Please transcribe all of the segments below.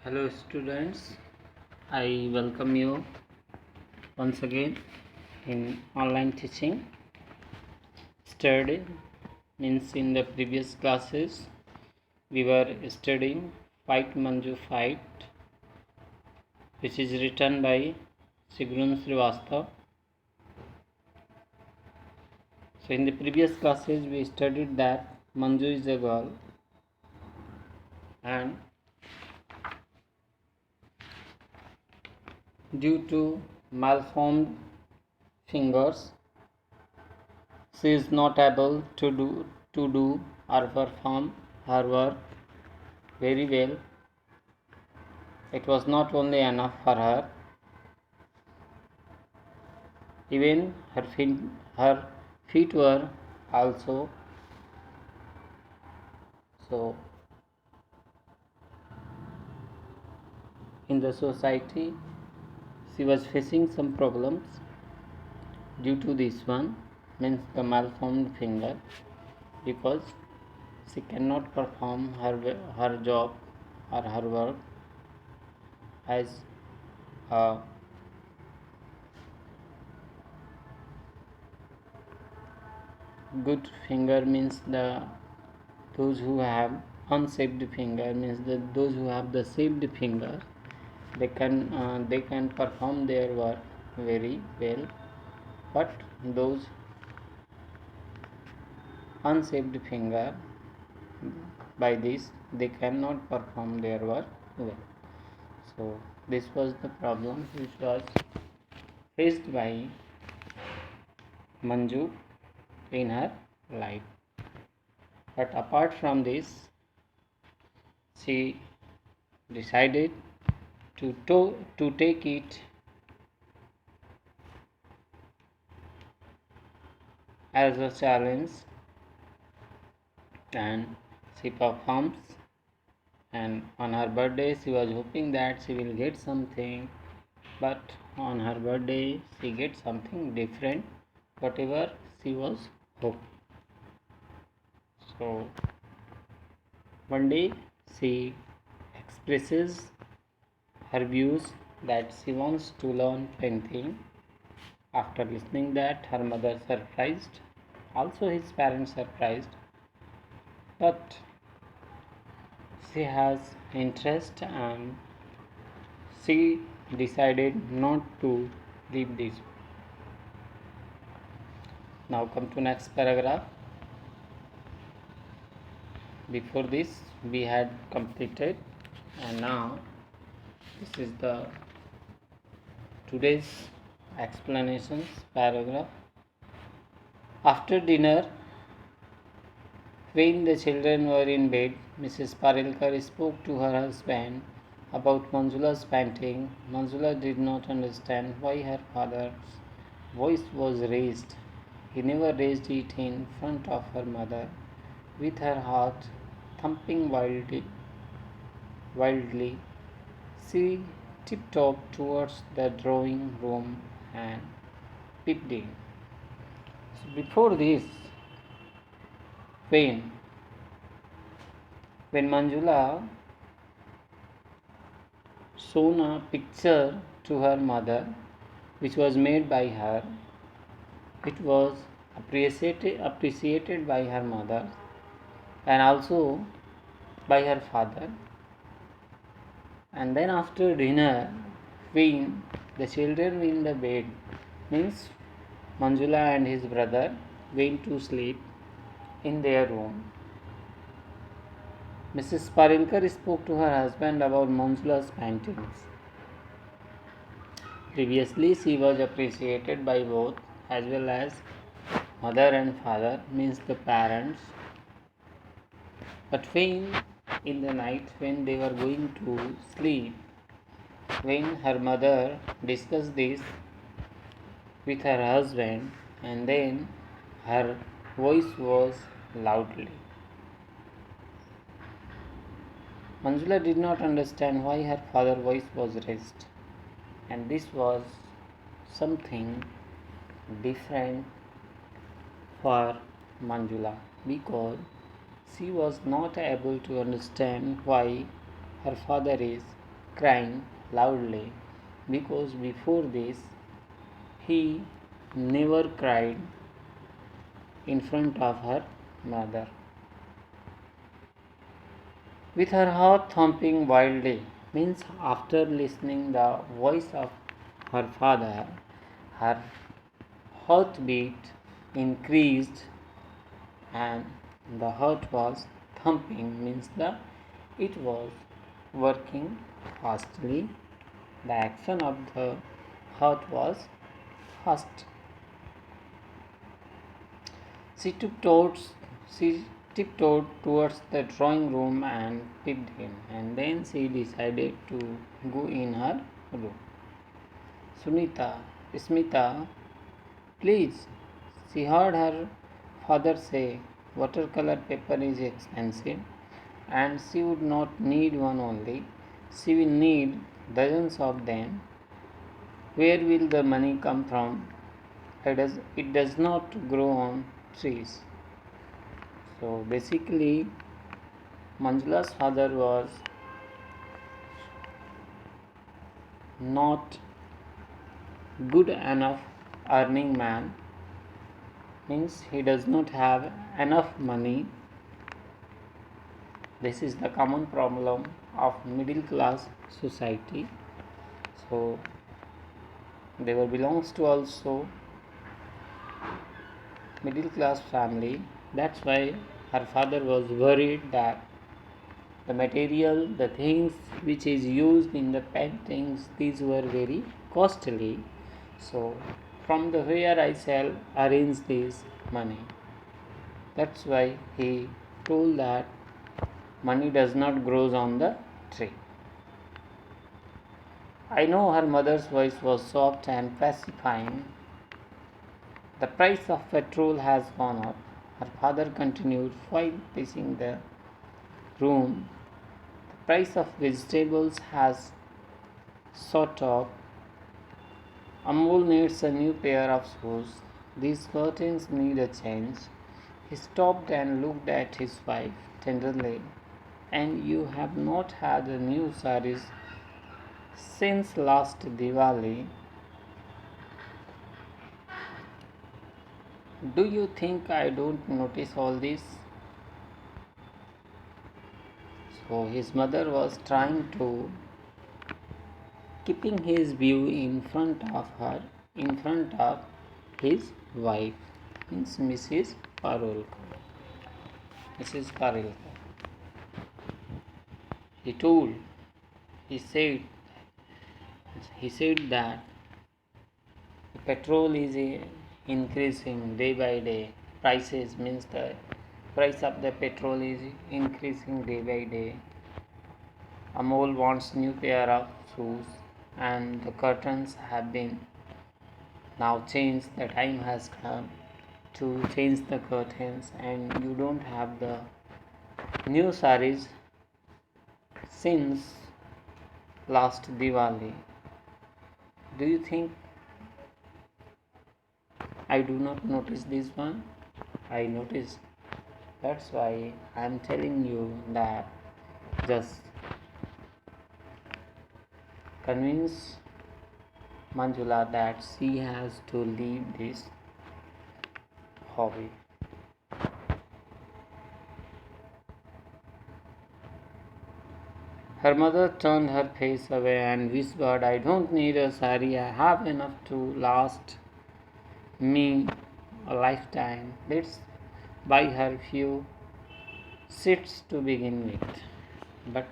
Hello students, I welcome you once again in online teaching. Study means in the previous classes we were studying Fight Manju Fight, which is written by Sigrun Srivastav. So in the previous classes we studied that Manju is a girl and due to malformed fingers she is not able to do or perform her work very well. It was not only enough for her, even her feet were also so. In the society she was facing some problems due to this one, means the malformed finger, because she cannot perform her job or her work as a good finger, means those who have unshaped finger, means those who have the shaped finger, they can perform their work very well, but those unshaped finger, by this they cannot perform their work well. So this was the problem which was faced by Manju in her life. But apart from this, she decided to take it as a challenge, and she performs, and on her birthday she was hoping that she will get something, but on her birthday she gets something different whatever she was hoping. So one day she expresses her views that she wants to learn painting. After listening that, her mother surprised, also his parents surprised, but she has interest and she decided not to leave this. Now come to next paragraph. Before this we had completed, and now this is the today's explanations paragraph. After dinner, when the children were in bed, Mrs. Parilkar spoke to her husband about Manjula's painting. Manjula did not understand why her father's voice was raised. He never raised it in front of her mother. With her heart thumping wildly, she tiptoed towards the drawing room and peeped in. So before this, when Manjula shown a picture to her mother which was made by her, it was appreciated by her mother and also by her father. And then after dinner, when the children were in the bed, means Manjula and his brother went to sleep in their room, Mrs. Parilkar spoke to her husband about Manjula's paintings. Previously, she was appreciated by both, as well as mother and father, means the parents. But when in the night, when they were going to sleep, when her mother discussed this with her husband, and then her voice was loudly. Manjula did not understand why her father's voice was raised, and this was something different for Manjula, because she was not able to understand why her father is crying loudly because before this he never cried in front of her mother. With her heart thumping wildly, means after listening the voice of her father, her heartbeat increased and the heart was thumping means the it was working fastly. The action of the heart was fast. She she tiptoed towards the drawing room and peeped in, and then she decided to go in her room. Sunita, Smita, please. She heard her father say watercolor paper is expensive and she would not need one only. She will need dozens of them. Where will the money come from? It does not grow on trees. So basically, Manjula's father was not good enough earning man, means he does not have enough money. This is the common problem of middle class society. So they were belongs to also middle class family. That's why her father was worried that the material, the things which is used in the paintings, these were very costly. So from the where I shall arrange this money. That's why he told that money does not grow on the tree. I know her mother's voice was soft and pacifying. The price of petrol has gone up. Her father continued while pacing the room. The price of vegetables has shot up. Amol needs a new pair of shoes. These curtains need a change. He stopped and looked at his wife tenderly. And you have not had a new saris since last Diwali. Do you think I don't notice all this? So his mother was trying to keeping his view in front of her, in front of his wife, means Mrs. Parulkar. Mrs. Parulkar. He told, he said, he said that the petrol is increasing day by day. Prices means the price of the petrol is increasing day by day. Amol wants new pair of shoes and the curtains have been now changed. The time has come to change the curtains and you don't have the new saris since last Diwali. Do you think I do not notice this one? I notice. That's why I am telling you that just convince Manjula that she has to leave this hobby. Her mother turned her face away and whispered, I don't need a sari, I have enough to last me a lifetime. Let's buy her few seats to begin with. But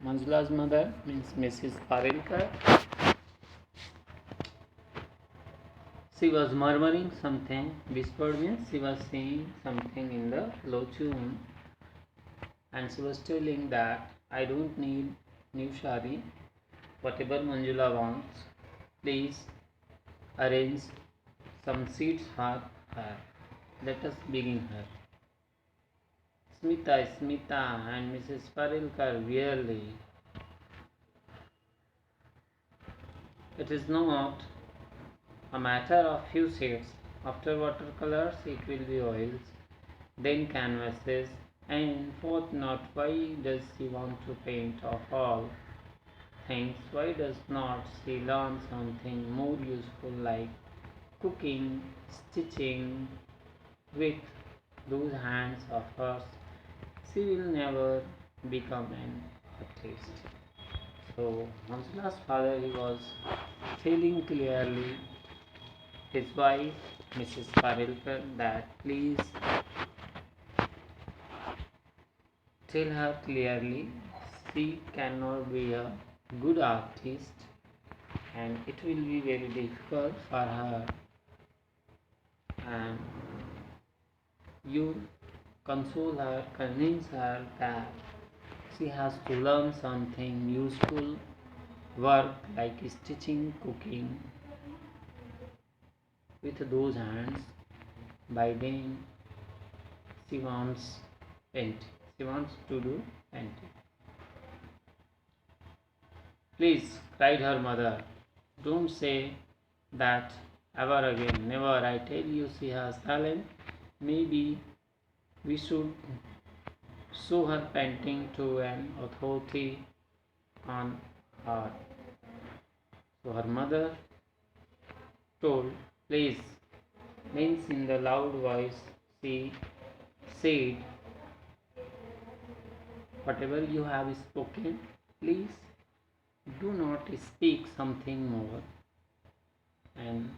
Manjula's mother, means Mrs. Parelkar, she was murmuring something. Whispered means she was saying something in the low tune, and she was telling that I don't need new shari. Whatever Manjula wants, please arrange some seats for her. Let us begin her. Smita, and Mrs. Parelkar really. It is not a matter of few shades. After watercolors, it will be oils, then canvases, and fourth not. Why does she want to paint of all? thinks, why does not she learn something more useful like cooking, stitching with those hands of hers? She will never become an artist. So Manjula's father, he was telling clearly his wife, Mrs. Parilkar, that please tell her clearly she cannot be a good artist and it will be very difficult for her, and you console her, convince her that she has to learn something useful work like stitching, cooking with those hands. By then she wants painting. She wants to do painting. Please, cried her mother, don't say that ever again. Never. I tell you she has talent. Maybe we should show her painting to an authority on art. So her mother told, please, means in the loud voice she said, whatever you have spoken, please do not speak something more. And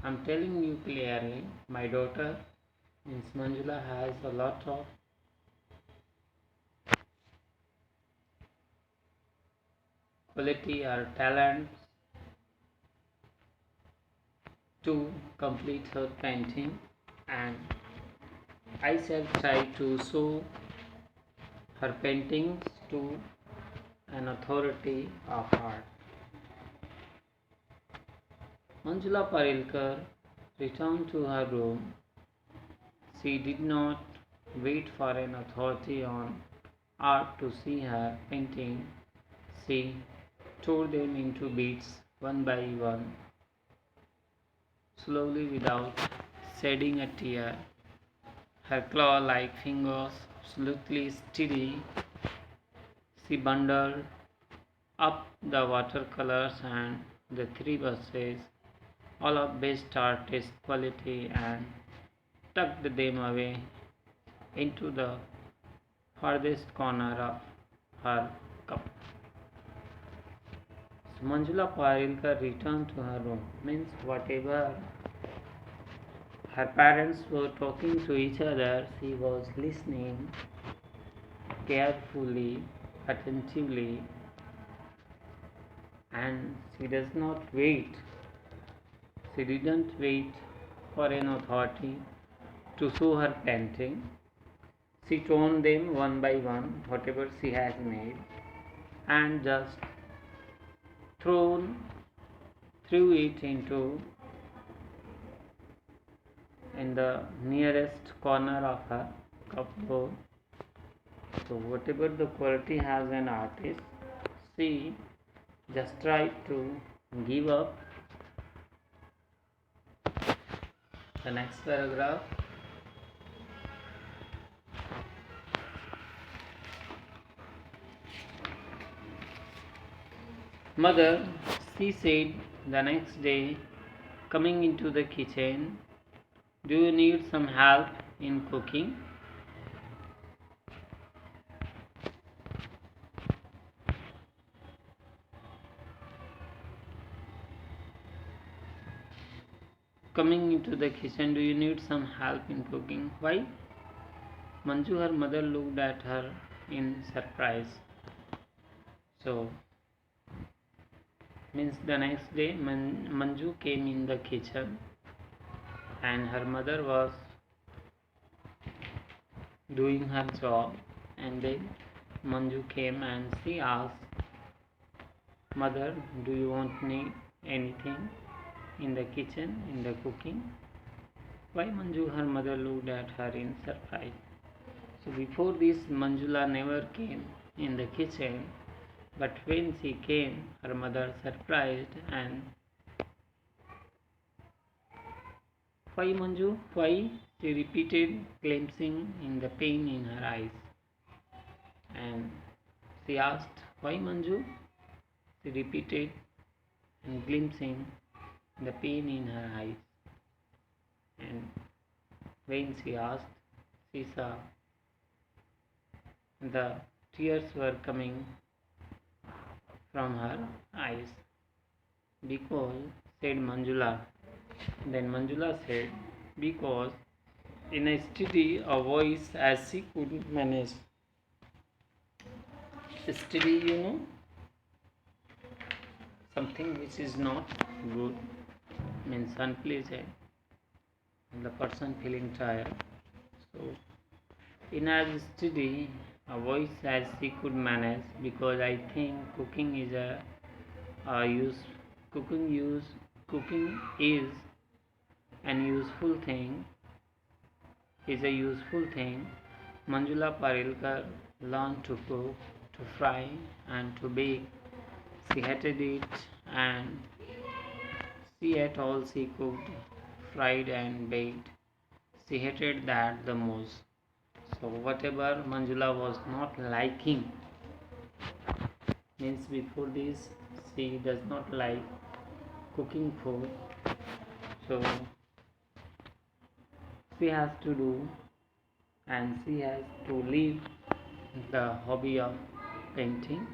I'm telling you clearly, my daughter means Manjula has a lot of quality or talent to complete her painting, and I shall try to show her paintings to an authority of art. Manjula Parilkar returned to her room. She did not wait for an authority on art to see her painting. She tore them into bits one by one, slowly without shedding a tear. Her claw-like fingers absolutely steady, she bundled up the watercolors and the three brushes, all of best artist quality, and tucked them away into the farthest corner of her cup. So Manjula Parilkar returned to her room. Means whatever her parents were talking to each other, she was listening carefully, attentively, and she does not wait. She didn't wait for an authority to show her painting. She torn them one by one, whatever she has made, and just thrown threw it into in the nearest corner of her cupboard. So whatever the quality has an artist, she just tried to give up. The next paragraph. Mother, she said the next day, coming into the kitchen, do you need some help in cooking? Coming into the kitchen, do you need some help in cooking? Why? Manju, her mother, looked at her in surprise. So, means the next day, Manju came in the kitchen and her mother was doing her job, and then Manju came and she asked, Mother, do you want me anything in the kitchen, in the cooking? Why Manju, her mother, looked at her in surprise. So before this, Manjula never came in the kitchen, but when she came, her mother surprised and, why Manju? Why? She repeated, glimpsing in the pain in her eyes. And she asked, why Manju? she repeated, and glimpsing the pain in her eyes. And when she asked, she saw the tears were coming from her eyes. Because, said Manjula. Then Manjula said, because in a steady a voice as she could manage. Steady, something which is not good means unpleasant. The person feeling tired. So, in as steady a voice as she could manage, because I think cooking is a use. Cooking use cooking is a useful thing. Manjula Parilkar learned to cook, to fry, and to bake. She hated it, and she ate all she cooked, fried and baked. She hated that the most. So whatever Manjula was not liking, means before this she does not like cooking food. So she has to do, and she has to leave the hobby of painting.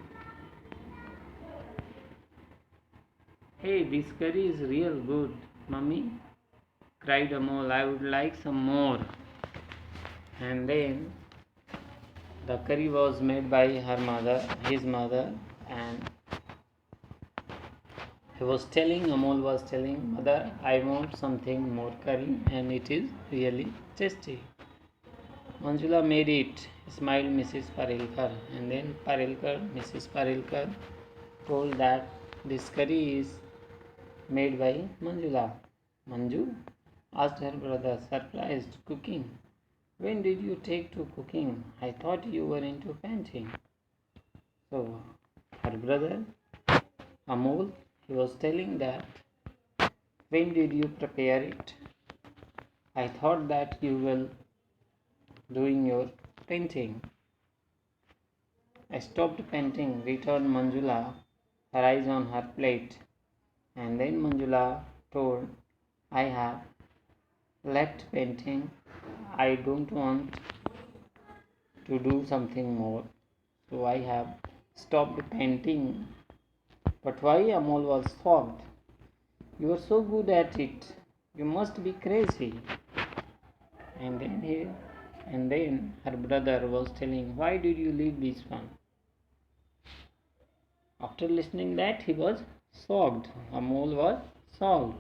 Hey, this curry is real good, mummy, cried Amol. I would like some more. And then the curry was made by his mother, and Amol was telling, mother, I want something more curry, and it is really tasty. Manjula made it, smiled Mrs. Parilkar, and then Mrs. Parilkar told that this curry is made by Manjula. Manju asked her brother, surprised, cooking. When did you take to cooking? I thought you were into painting. So, her brother Amol, he was telling that, when did you prepare it? I thought that you were doing your painting. I stopped painting, returned Manjula, her eyes on her plate. And then Manjula told, I have left painting. I don't want to do something more. So I have stopped painting. But why? Amol was shocked. You are so good at it. You must be crazy. And then her brother was telling, why did you leave this one? After listening that, he was shocked. Amol was shocked.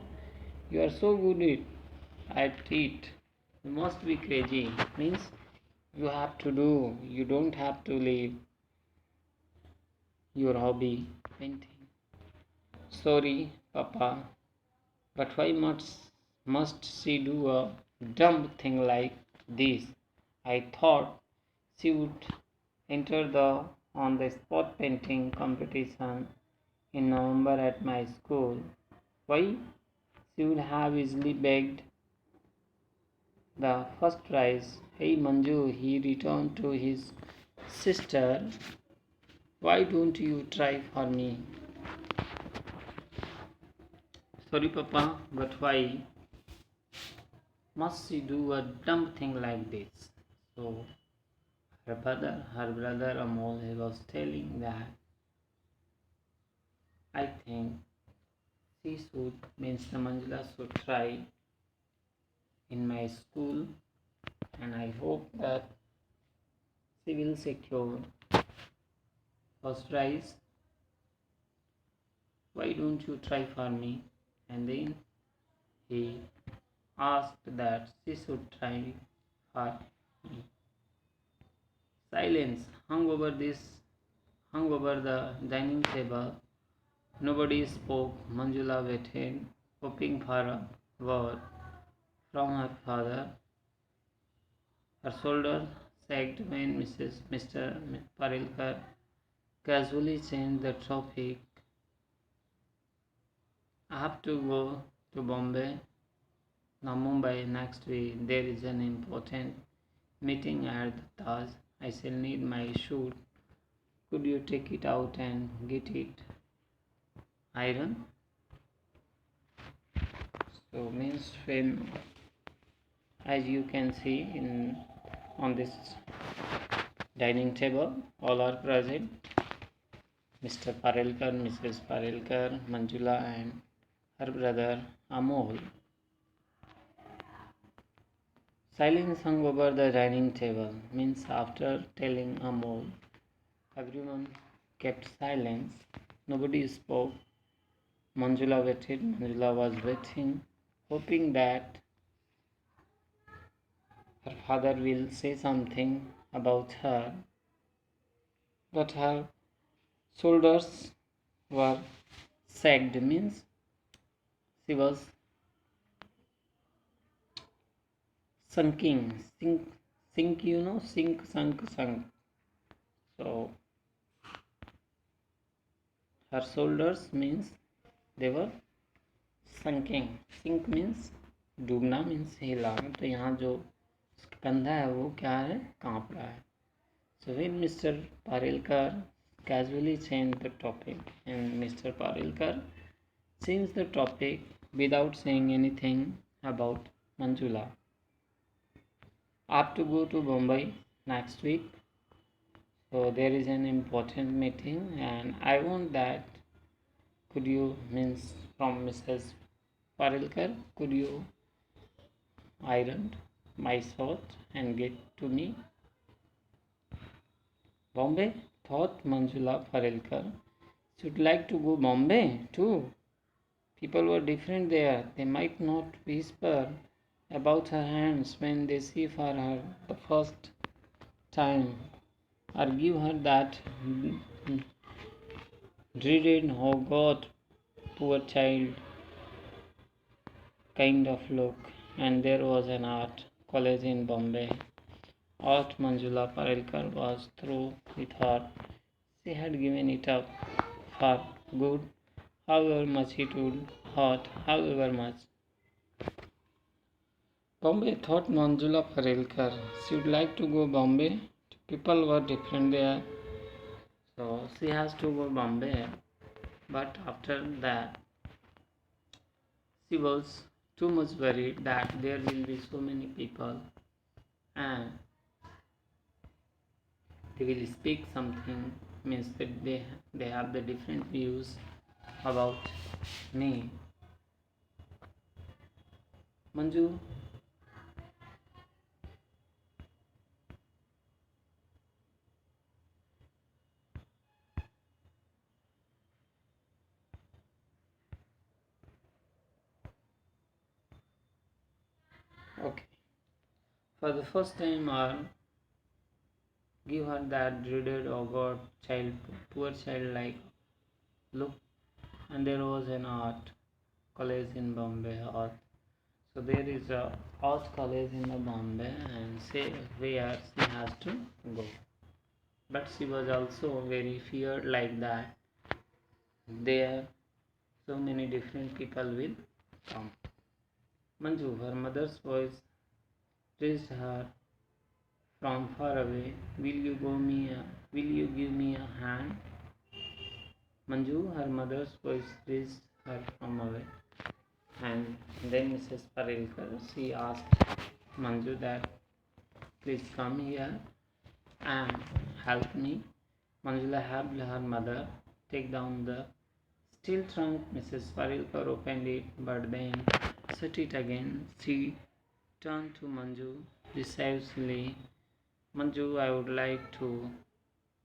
You are so good at it. You must be crazy. Means you have to do. You don't have to leave your hobby, painting. Sorry, Papa, but why must she do a dumb thing like this? I thought she would enter the on the spot painting competition in November at my school. Why? She would have easily begged the first prize. Hey Manju, he returned to his sister. Why don't you try for me? Sorry, Papa, but why must she do a dumb thing like this? So her brother Amol, he was telling that I think she should, means the Manjula should try in my school, and I hope that she will secure first prize. Why don't you try for me? And then he asked that she should try for me. Silence hung over the dining table. Nobody spoke. Manjula waited, hoping for a word from her father. Her shoulders sagged when Mr. Parilkar casually changed the topic. I have to go to Bombay, now Mumbai next week. There is an important meeting at the Taj. I shall need my shoot. Could you take it out and get it? iron. So means when, as you can see in on this dining table, all are present. Mr. Parelkar, Mrs. Parelkar, Manjula and her brother Amol. Silence hung over the dining table, means after telling Amol, everyone kept silence. Nobody spoke. Manjula waited. Manjula was waiting, hoping that her father will say something about her. But her shoulders were sagged, means she was sunking. Sink, sunk. So her shoulders means they were sunking. Sink means डूबना, means हिला. तो यहाँ जो कंधा है वो क्या है, कांप रहा है. So when Mr. Parelkar casually changed the topic, and Mr. Parelkar changed the topic without saying anything about Manjula. I have to go to Bombay next week. So there is an important meeting and I want that, could you, means from Mrs. Parelkar, could you iron my shirt and get to me? Bombay? Thought Manjula Parelkar. Should like to go Bombay too. People were different there. They might not whisper about her hands when they see for her the first time, or give her that dreaded, oh God, poor child kind of look. And there was an art college in Bombay. Art Manjula Parelkar was through with her. She had given it up for good, however much it would hurt, however much. Bombay, thought Manjula Parelkar. She would like to go Bombay. People were different there. So she has to go Bombay. But after that, she was too much worried that there will be so many people and they will speak something, means that they have the different views about me. Manju, okay. For the first time, I'll give her that dreaded, oh God, child, poor child like look. And there was an art college in Bombay, art. So there is a art college in the Bombay, and say where she has to go. But she was also very feared like that. There so many different people will come. Manju, her mother's voice raised her from far away. Will you give me a hand? Manju, her mother's voice raised her from away. And then Mrs. Parelkar, she asked Manju that please come here and help me. Manjula helped her mother take down the steel trunk. Mrs. Parelkar opened it but then shut it again. She turned to Manju decisively. Manju, I would like to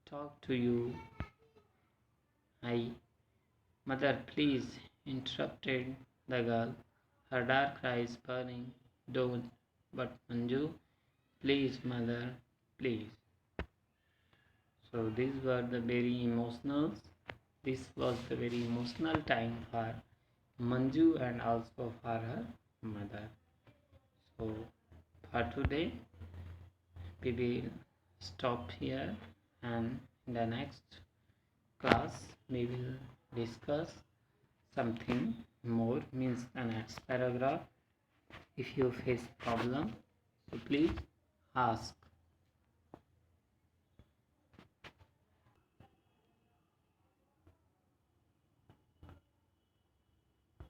talk to you. Mother, please, interrupted the girl, her dark eyes burning. Don't. But Manju, please, mother, please. So these were the very emotional. This was the very emotional time for Manju and also for her mother. So for today, we will stop here, and in the next class we will discuss something more, means the next paragraph. If you face problem, so please ask.